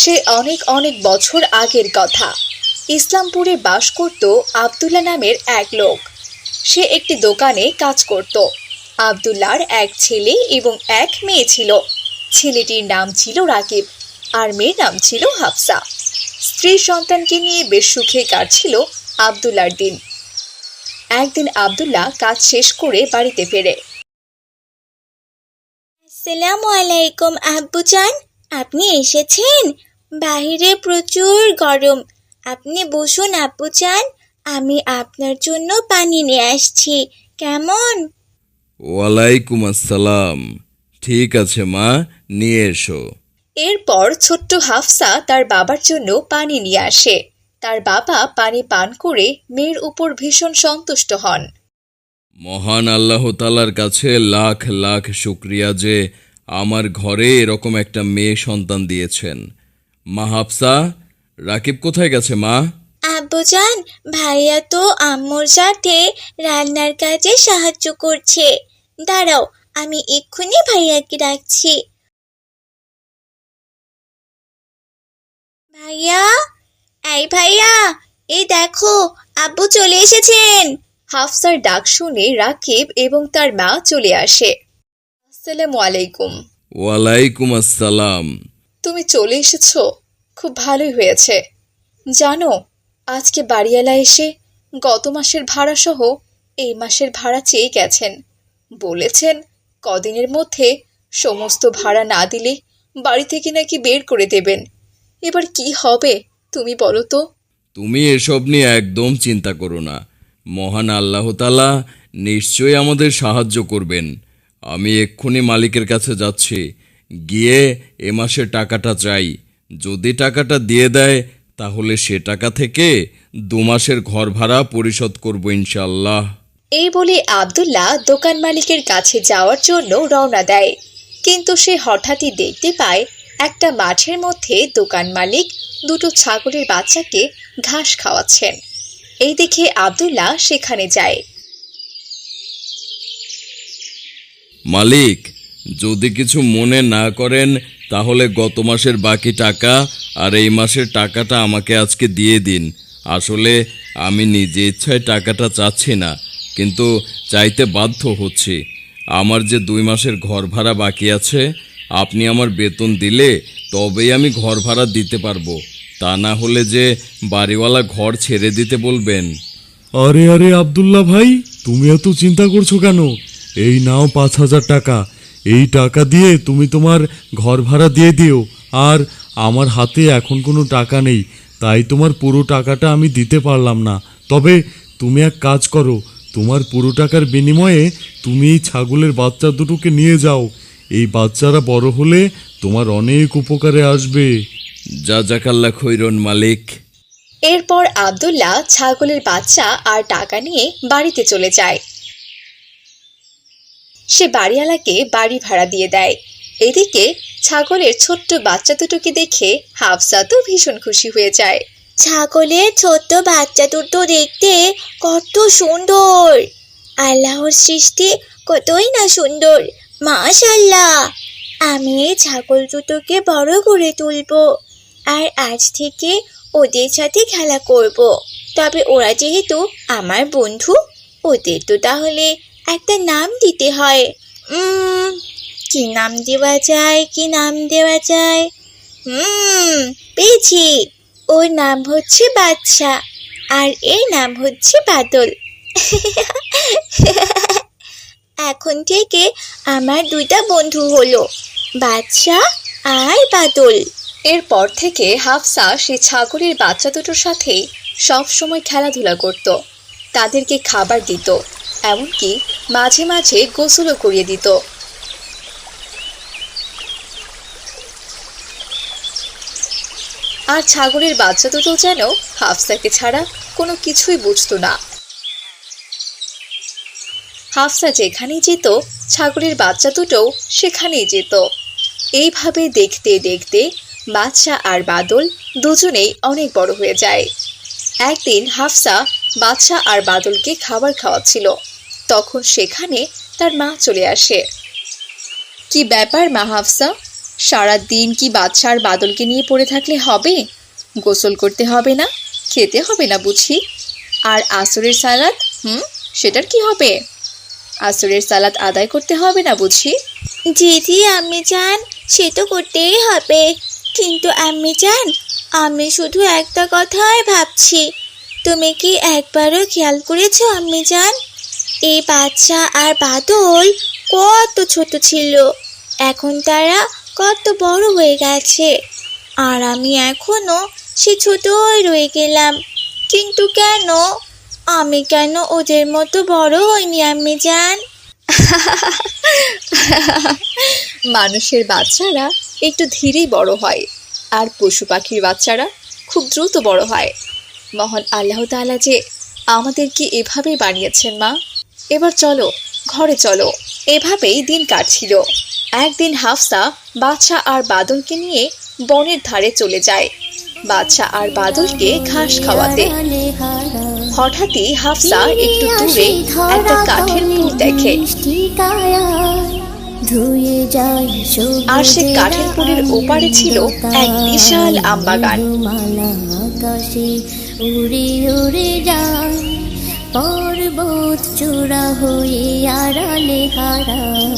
সে অনেক অনেক বছর আগের কথা। ইসলামপুরে বাস করত আব্দুল্লাহ নামের এক লোক। সে একটি দোকানে কাজ করত। আব্দুল্লাহর এক ছেলে এবং এক মেয়ে ছিল। ছেলেটির নাম ছিল রাকিব আর মেয়ের নাম ছিল হাফসা। স্ত্রী সন্তানকে নিয়ে বেশ সুখে কাটছিল আব্দুল্লাহর দিন। একদিন আব্দুল্লাহ কাজ শেষ করে বাড়িতে ফেরে। আসসালামু আলাইকুম আব্বুজান, আপনি এসেছেন? বাহিরে প্রচুর গরম। আপনি বসুন আব্বুজান, আমি আপনার জন্য পানি নিয়ে আসছি। কেমন? ওয়ালাইকুম আসসালাম। ঠিক আছে মা, নিয়ে এসো। এরপর ছোট্ট হাফসা তার বাবার জন্য পানি নিয়ে আসে। তার বাবা পানি পান করে মেয়ের উপর ভীষণ সন্তুষ্ট হন। মহান আল্লাহ তাআলার কাছে লাখ লাখ শুকরিয়া যে আমার ঘরে এরকম একটা মেয়ে সন্তান দিয়েছেন। মা হাফসা, রাকিব কোথায় গেছে মা? আব্বুজান, ভাইয়া তো আম্মুর সাথে রান্নার কাজে সাহায্য করছে। দাঁড়াও, আমি এক্ষুনি ভাইয়াকে ডাকছি। ভাইয়া, এই ভাইয়া, এই দেখো, আব্বু চলে এসেছেন। হাফসার ডাক শুনে রাকিব এবং তার মা চলে আসে। আসসালামু আলাইকুম। ওয়ালাইকুম আসসালাম। তুমি চলে এসেছো, খুব ভালোই হয়েছে। জানো, আজকে বাড়িওয়ালা এসে গত মাসের ভাড়া সহ এই মাসের ভাড়া চেয়ে গেছেন। বলেছেন কদিনের মধ্যে সমস্ত ভাড়া না দিলে বাড়ি থেকে নাকি বের করে দেবেন। এবার কি হবে তুমি বলো তো? তুমি এসব নিয়ে একদম চিন্তা করো না। মহান আল্লাহ তাআলা নিশ্চয়ই আমাদের সাহায্য করবেন। আমি এক্ষুনি মালিকের কাছে যাচ্ছি, গিয়ে এ মাসের টাকাটা চাই। যদি টাকাটা দিয়ে দেয় তাহলে সে টাকা থেকে 2 মাসের ঘর ভাড়া পরিশোধ করব ইনশাআল্লাহ। এই বলে আব্দুল্লাহ দোকান মালিকের কাছে যাওয়ার জন্য রওনা দেয়। কিন্তু সে হঠাৎই দেখতে পায় একটা মাঠের মধ্যে দোকান মালিক দুটো ছাগলের বাচ্চাকে ঘাস খাওয়াচ্ছেন। এই দেখে আব্দুল্লাহ সেখানে যায়। মালিক, যদি কিছু মনে না করেন তাহলে গত মাসের বাকি টাকা আর এই মাসের টাকাটা আমাকে আজকে দিয়ে দিন। আসলে আমি নিজে ইচ্ছায় টাকাটা চাচ্ছি না, কিন্তু চাইতে বাধ্য হচ্ছি। আমার যে 2 মাসের ঘর ভাড়া বাকি আছে, আপনি আমার বেতন দিলে তবেই আমি ঘর ভাড়া দিতে পারবো। তা না হলে যে বাড়িওয়ালা ঘর ছেড়ে দিতে বলবেন। আরে আরে আব্দুল্লাহ ভাই, তুমি এত চিন্তা করছো কেন? এই নাও 5,000 টাকা। এই টাকা দিয়ে তুমি তোমার ঘর ভাড়া দিয়ে দিও। আর আমার হাতে এখন কোনো টাকা নেই, তাই তোমার পুরো টাকাটা আমি দিতে পারলাম না। তবে তুমি এক কাজ করো, তোমার পুরো টাকার বিনিময়ে তুমি এই ছাগলের বাচ্চা দুটোকে নিয়ে যাও। এই বাচ্চারা বড় হলে তোমার অনেক উপকারে আসবে। জাযাকাল্লাহ খৈরন মালিক। এরপর আব্দুল্লাহ ছাগলের বাচ্চা আর টাকা নিয়ে বাড়িতে চলে যায়। সে বাড়িওয়ালাকে বাড়ি ভাড়া দিয়ে দেয়। এদিকে ছাগলের ছোট্ট বাচ্চা দুটোকে দেখে হাফসা তো ভীষণ খুশি হয়ে যায়। ছাগলের ছোট্ট বাচ্চা দুটো দেখতে কত সুন্দর! আল্লাহর সৃষ্টি কতই না সুন্দর! মাশাআল্লাহ! আমি এই ছাগল দুটোকে বড় করে তুলবো, আর আজ থেকে ওদের সাথে খেলা করব। তবে ওরা যেহেতু আমার বন্ধু, ওদের তো তাহলে একটা নাম দিতে হয়। কি নাম দেওয়া যায়, কি নাম দেওয়া যায়? পেয়েছি! ওর নাম হচ্ছে বাদশা, আর এর নাম হচ্ছে বাদল। এখন থেকে আমার 2টা বন্ধু হলো, বাদশা আর বাদল। এরপর থেকে হাফসা সে ছাগলের বাচ্চা দুটোর সাথেই সব সময় খেলাধুলা করত। তাদেরকে খাবার দিত, এমনকি মাঝে মাঝে গোসলও করিয়ে দিত। আর ছাগলের বাচ্চা দুটো যেন হাফসাকে ছাড়া কোনো কিছুই বুঝতো না। হাফসা যেখানেই যেত, ছাগলের বাচ্চা দুটোও সেখানেই যেত। এইভাবে দেখতে দেখতে বাদশা আর বাদল দুজনেই অনেক বড় হয়ে যায়। একদিন হাফসা বাদশা আর বাদলকে খাবার খাওয়াচ্ছিল, তখন সেখানে তার মা চলে আসে। কি ব্যাপার মা হাফসা, সারা দিন কি বাদশা আর বাদলকে নিয়ে পড়ে থাকলে হবে? গোসল করতে হবে না, খেতে হবে না বুঝি? আর আসরের সালাত, সেটার কি হবে? আসরের সালাত আদায় করতে হবে না বুঝি? জি জি আম্মি জান, সে তো করতেই হবে। কিন্তু আম্মি জান, আমি শুধু একটা কথাই ভাবছি। তুমি কি একবারও খেয়াল করেছো আম্মি জান, এই বাচ্চা আর বাদল কত ছোট ছিল, এখন তারা কত বড় হয়ে গেছে, আর আমি এখনো সে ছোটই রয়ে গেলাম। কিন্তু কেন, আমি কেন ওদের মতো বড় হইনি আম্মি জান? মানুষের বাচ্চারা একটু ধীরেই বড় হয়, আর পশু পাখির বাচ্চারা খুব দ্রুত বড় হয়। মহান আল্লাহ তাআলা যে আমাদেরকে এভাবেই বানিয়েছেন মা। এবার চলো, ঘরে চলো। এভাবেই দিন কাটছিল। একদিন হাফসা বাদশা আর বাদলকে নিয়ে বনের ধারে চলে যায় বাদশা আর বাদলকে ঘাস খাওয়াতে। হঠাৎই হাফসা একটু দূরে একটা কাঠের পুল দেখে, আর সে কাঠের পুলের ওপারে ছিল এক বিশাল আমবাগান। উড়ে উড়ে যায় পর্বত চূড়া হয়ে আড়ালে হারায়,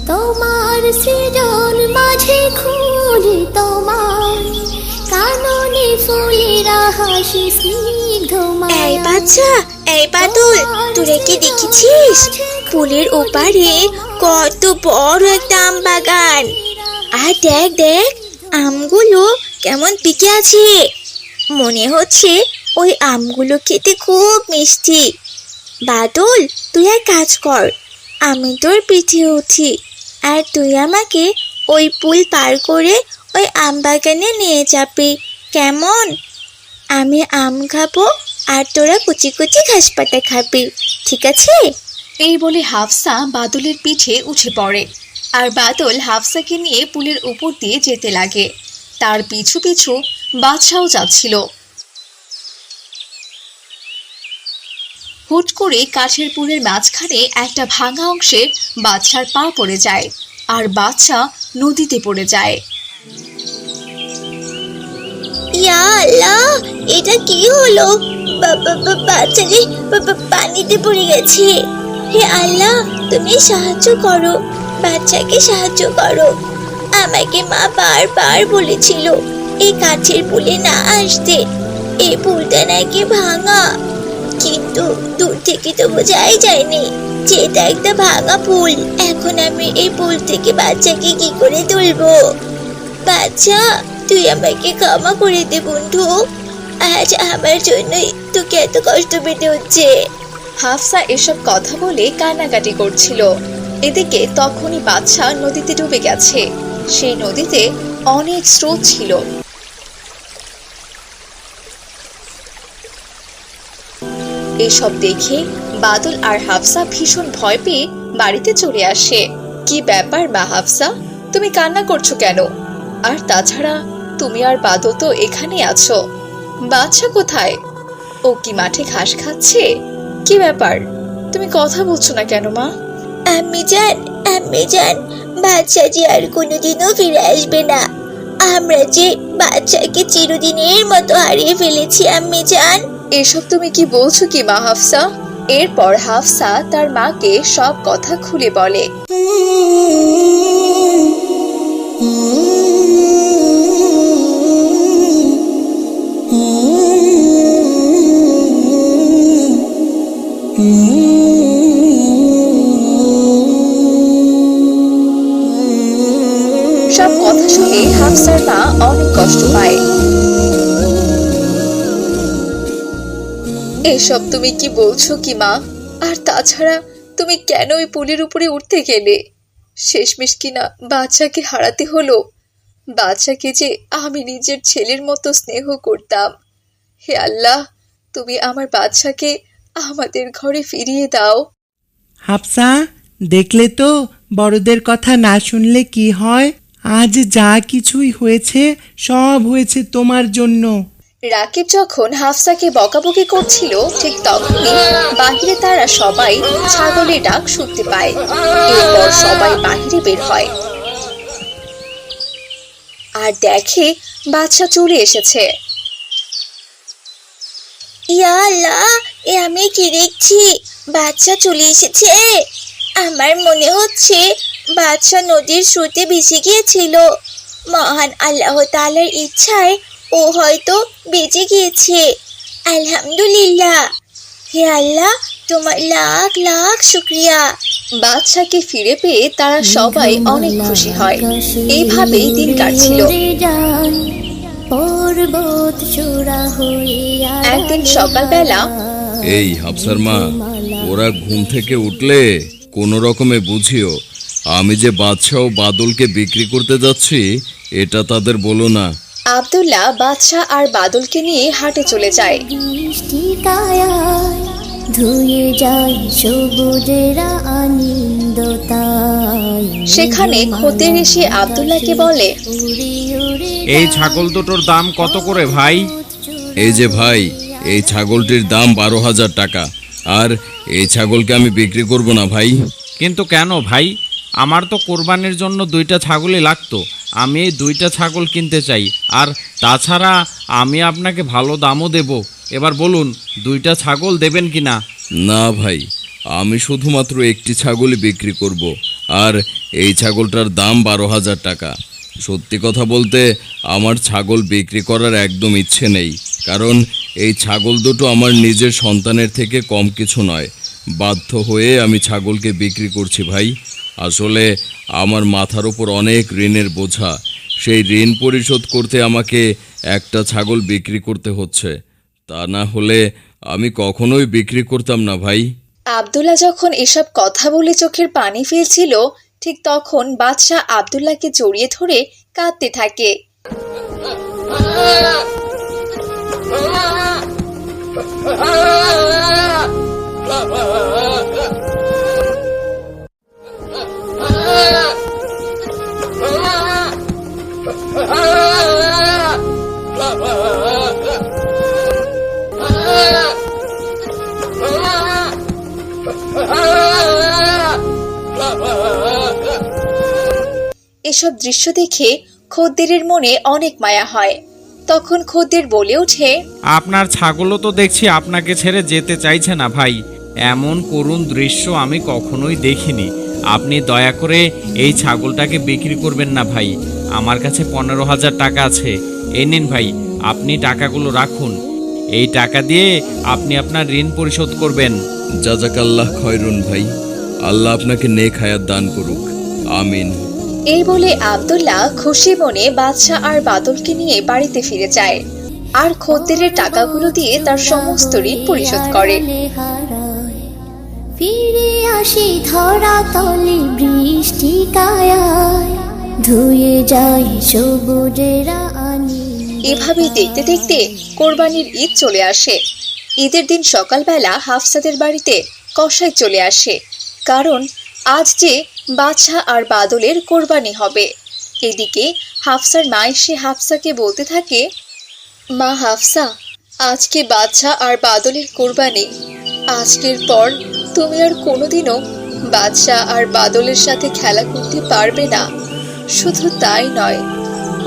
তোমার সৃজন মাঝে খুলে তোমার কাননে ফুলেরা হাসি স্নিগ্ধ এই বাচ্চা, এই বাদল, তোরা কি দেখেছিস পুলের ওপারে কত বড় একটা আম বাগান? আর দেখ দেখ, আমগুলো কেমন পেকে আছে। মনে হচ্ছে ওই আমগুলো খেতে খুব মিষ্টি। বাদল, তুই এক কাজ কর, আমি তোর পিঠে উঠি, আর তুই আমাকে ওই পুল পার করে ওই আম বাগানে নিয়ে যাবি, কেমন? আমি আম খাবো আর তোরা কুচি কুচি ঘাস পাতা খাবি, ঠিক আছে? এই বলে হাফসা বাদলের পিঠে উঠে পড়ে, আর বাদল হাফসাকে নিয়ে পুলের উপর দিয়ে যেতে লাগে। তার পিছু পিছু বাদশাও যাচ্ছিল। হুট করে কাঠের পুলের মাঝখানে একটা ভাঙা অংশে বাদশার পা পড়ে যায়, আর বাদশা নদীতে পড়ে যায়। ইয়া আল্লাহ, এটা কি হলো? বাচ্চারে পানিতে পড়ে গেছে। হে আল্লাহ, তুমি সাহায্য করো, বাচ্চাকে সাহায্য করো। আমাকে মা বারবার বলেছিল এই কাঠের পুলে না আসতে, এই পুলটা নাকি ভাঙা, কিন্তু দূর থেকে তো বোঝাই যায়নি যে এটা একটা ভাঙা পুল। এখন আমি এই পুল থেকে বাচ্চাকে কি করে তুলবো? বাচ্চা, তুই আমাকে ক্ষমা করে দে বন্ধু, আজ আমার জন্যই তোকে এত কষ্ট পেতে হচ্ছে। হাফসা এসব কথা বলে কান্নাকাটি করছিল। এদিকে তখনই বাদশা নদীতে ডুবে গেছে। সেই নদীতে অনেক স্রোত ছিল। এসব দেখে বাদল আর হাফসা ভীষণ ভয় পেয়ে বাড়িতে চলে আসে। কি ব্যাপার মা হাফসা, তুমি কান্না করছো কেন? আর তাছাড়া তুমি আর বাদল তো এখানে আছো, বাচ্চা কোথায়? ও কি মাঠে ঘাস খাচ্ছে? কি ব্যাপার, তুমি কথা বলছো না কেন মা? আম্মি জান, বাচ্চা যে আর কোনোদিনও ফিরে আসবে না। আমরা যে বাচ্চাকে চিরদিনের মতো হারিয়ে ফেলেছি আম্মি জান। এসব তুমি কি বলছো কি মা হাফসা? এরপর হাফসা তার মাকে সব কথা খুলে বলে। সব কথা শুনে হাফসার মা অনেক কষ্ট পায়। এসব তুমি কি বলছো কি মা? আর তাছাড়া তুমি কেন ওই পুলের উপরে উঠতে গেলে? শেষমেশ কিনা বাচ্চাকে হারাতে হলো, বাচ্চাকে যে আমি নিজের ছেলের মতো স্নেহ করতাম। হে আল্লাহ, তুমি আমার বাচ্চাকে আমাদের ঘরে ফিরিয়ে দাও। হাফসা, দেখলে তো বড়দের কথা না শুনলে কি হয়। আজ যা কিছুই হয়েছে সব হয়েছে তোমার জন্য। রাকিব যখন হাফসাকে বকাবকি করছিল, ঠিক তখনই বাহিরে তারা সবাই ছাগলের ডাক শুনতে পায়। এরপর সবাই বাহিরে বের হয়। আর দেখে বাদশা চলে এসেছে। ইয়া আল্লাহ, এ আমি কি দেখছি? বাচ্চা চলে এসেছে। আমার মনে হচ্ছে বাচ্চা নদীর স্রোতে ভেসে গিয়েছিল। মহান আল্লাহ তাআলার ইচ্ছায় ও হয়তো বেঁচে গিয়েছে। আলহামদুলিল্লাহ। হে আল্লাহ, তোমার লাখ লাখ শুকরিয়া। বাদশাকে ফিরে পেয়ে তারা সবাই অনেক খুশি হয়। এইভাবেই দিন কাটছিল। পর্বত চূড়া হয়ে একদিন সকালবেলা এই হাফসার মা, ওরা ঘুম থেকে উঠলে কোনো রকমে বুঝিও আমি যে বাদশা ও বাদলকে বিক্রি করতে যাচ্ছি এটা তাদের বলো না। আব্দুল্লাহ বাদশা আর বাদলকে নিয়ে হাটে চলে যায়। বৃষ্টি কায়ায় ধুয়ে যায় সবুজের আনন্দতায়। সেখানে খদ্দের এসে আব্দুল্লাহকে বলে, এই ছাগল দুটোর দাম কত করে ভাই? এই যে ভাই, এই ছাগলটির দাম 12,000 টাকা। আর এই ছাগলকে আমি বিক্রি করব না ভাই। কিন্তু কেন ভাই? আমার তো কোরবানির জন্য 2টা ছাগলই লাগতো। আমি এই 2টা ছাগল কিনতে চাই। আর তাছাড়া আমি আপনাকে ভালো দামও দেব। এবার বলুন 2টা ছাগল দেবেন কি না? না ভাই, আমি শুধুমাত্র একটি ছাগলই বিক্রি করব। আর এই ছাগলটার দাম 12,000 টাকা। সত্যি কথা বলতে আমার ছাগল বিক্রি করার একদম ইচ্ছে নেই, কারণ এই ছাগল দুটো আমার নিজের সন্তানের থেকে কম কিছু নয়। বাধ্য হয়ে আমি ছাগলকে বিক্রি করছি ভাই। আসলে আমার মাথার উপর অনেক ঋণের বোঝা। সেই ঋণ পরিশোধ করতে আমাকে একটা ছাগল বিক্রি করতে হচ্ছে। তা না হলে আমি কখনোই বিক্রি করতাম না ভাই। আব্দুল্লাহ যখন এসব কথা বলে চোখের পানি ফেলছিল, ঠিক তখন বাদশা আব্দুল্লাহকে জড়িয়ে ধরে কাঁদতে থাকে। এসব দৃশ্য দেখে খদ্দেরের মনে অনেক মায়া হয়। তখন খদ্দের বলে ওঠে, আপনার ছাগলও তো দেখছি আপনাকে ছেড়ে যেতে চাইছে না ভাই। এমন করুণ দৃশ্য আমি কখনোই দেখিনি। আপনি দয়া করে এই ছাগলটাকে বিক্রি করবেন না ভাই। আমার কাছে 15,000 টাকা আছে। এই নিন ভাই, আপনি টাকাগুলো রাখুন। এই টাকা দিয়ে আপনি আপনার ঋণ পরিশোধ করবেন। জাজাকাল্লাহ খয়রুন ভাই, আল্লাহ আপনাকে নেক হায়াত দান করুক, আমিন। এই বলে আব্দুল্লাহ খুশি মনে বাদশা আর বাদলকে নিয়ে বাড়িতে ফিরে যায় আর খদ্দেরের টাকাগুলো দিয়ে তার সমস্ত ঋণ পরিশোধ করে। ফিরে আসি ধরা তলে বৃষ্টি কায়ায় ধুয়ে যায় সবুজের আনন্দতায়। এভাবে দেখতে দেখতে কোরবানির ঈদ চলে আসে। ঈদের দিন সকালবেলা হাফসাদের বাড়িতে কসাই চলে আসে, কারণ আজ যে বাদশা আর বাদলের কোরবানি হবে। এদিকে হাফসার মা এসে হাফসাকে বলতে থাকে, মা হাফসা, আজকে বাদশা আর বাদলের কোরবানি। আজকের পর তুমি আর কোনোদিনও বাদশা আর বাদলের সাথে খেলা করতে পারবে না। শুধু তাই নয়,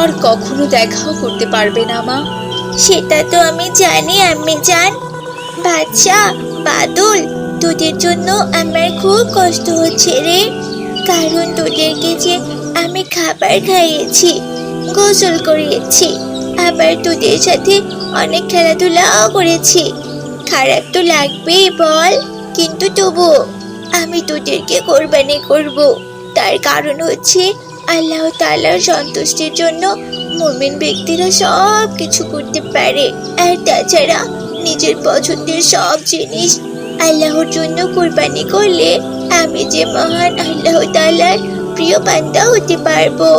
আর কখনো দেখাও করতে পারবে না মা। সেটা তো আমি জানি আম্মি জান। বাচ্চা বাদল, তোদের জন্য আমার খুব কষ্ট হচ্ছে রে। কারণ তোদেরকে যে আমি খাবার খাইয়েছি, গোসল করিয়েছি, আবার তোদের সাথে অনেক খেলাধুলাও করেছি। খারাপ তো লাগবেই বল, কিন্তু তবু আমি তোদেরকে কোরবানি করব। তার কারণ হচ্ছে আল্লাহ তাআলার সন্তুষ্টির জন্য মুমিন ব্যক্তিরা সব কিছু করতে পারে। আর তাছাড়া নিজের পছন্দের সব জিনিস আল্লাহর জন্য কোরবানি করলে আমি যে মহান আল্লাহ তাআলার প্রিয় বান্দা হতে পারবো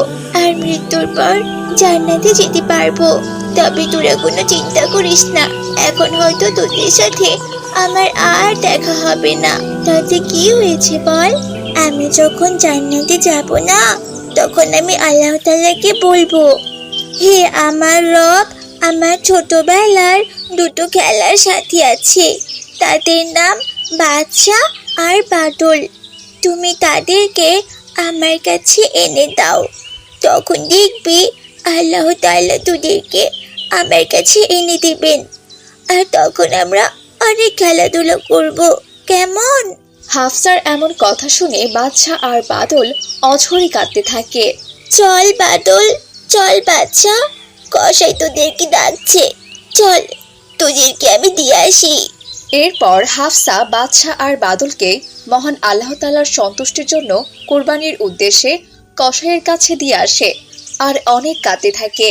আর মৃত্যুর পর জান্নাতে যেতে পারবো। তবে তোরা কোনো চিন্তা করিস না, এখন হয়তো তোদের সাথে আমার আর দেখা হবে না। তাতে কি হয়েছে বল? আমি যখন জান্নাতে যাব না, তখন আমি আল্লাহ তাআলাকে বলবো, হে আমার রব, আমার ছোটবেলার দুটো খেলার সাথী আছে, তাদের নাম বাদশা আর বাদল। তুমি তাদেরকে আমার কাছে এনে দাও। তখন দেখবি আল্লাহ তাআলা তোদেরকে আমার কাছে এনে দিবেন, আর তখন আমরা অনেক খেলাধুলা করব, কেমন? হাফসার এমন কথা শুনে বাদশা আর বাদল অঝরে কাঁদতে থাকে। চল বাদল, চল বাচ্চা, কসাই তোদেরকে ডাকছে, চল তোদেরকে আমি দিয়ে আসি। এরপর হাফসা বাদশা আর বাদলকে মহান আল্লাহ তাআলার সন্তুষ্টির জন্য কোরবানির উদ্দেশ্যে কসাইয়ের কাছে দিয়ে আসে আর অনেক কাঁদতে থাকে।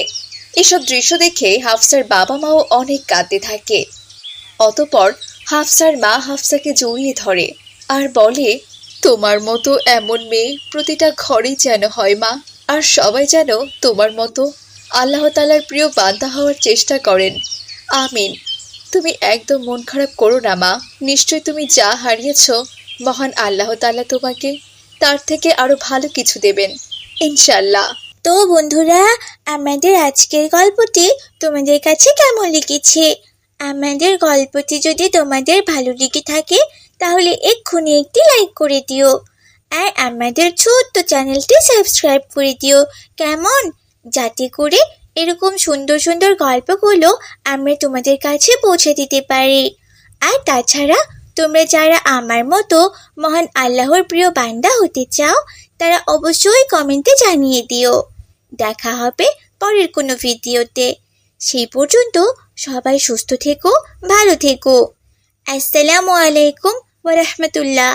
এসব দৃশ্য দেখে হাফসার বাবা মাও অনেক কাঁদতে থাকে। অতঃপর হাফসার মা হাফসাকে জড়িয়ে ধরে আর বলে, তোমার মতো এমন মেয়ে প্রতিটা ঘরেই যেন হয় মা, আর সবাই যেন তোমার মতো আল্লাহ তাআলার প্রিয় বান্দা হওয়ার চেষ্টা করেন। আমিন। তুমি একদম মন খারাপ করো না মা, নিশ্চয় তুমি যা হারিয়েছো মহান আল্লাহ তাআলা তোমাকে তার থেকে আরো ভালো কিছু দেবেন ইনশাল্লাহ। তো বন্ধুরা, আমাদের আজকের গল্পটি তোমাদের কাছে কেমন লেগেছে? আমাদের গল্পটি যদি তোমাদের ভালো লেগে থাকে তাহলে এক্ষুনি একটি লাইক করে দিও, আর আমাদের ছোট্ট চ্যানেলটি সাবস্ক্রাইব করে দিও, কেমন? যাতে করে এরকম সুন্দর সুন্দর গল্পগুলো আমরা তোমাদের কাছে পৌঁছে দিতে পারি। আর তাছাড়া তোমরা যারা আমার মতো মহান আল্লাহর প্রিয় বান্দা হতে চাও তারা অবশ্যই কমেন্টে জানিয়ে দিও। দেখা হবে পরের কোনো ভিডিওতে। সেই পর্যন্ত সবাই সুস্থ থেকো, ভালো থেকো। আসসালামু আলাইকুম ওয়া রাহমাতুল্লাহ।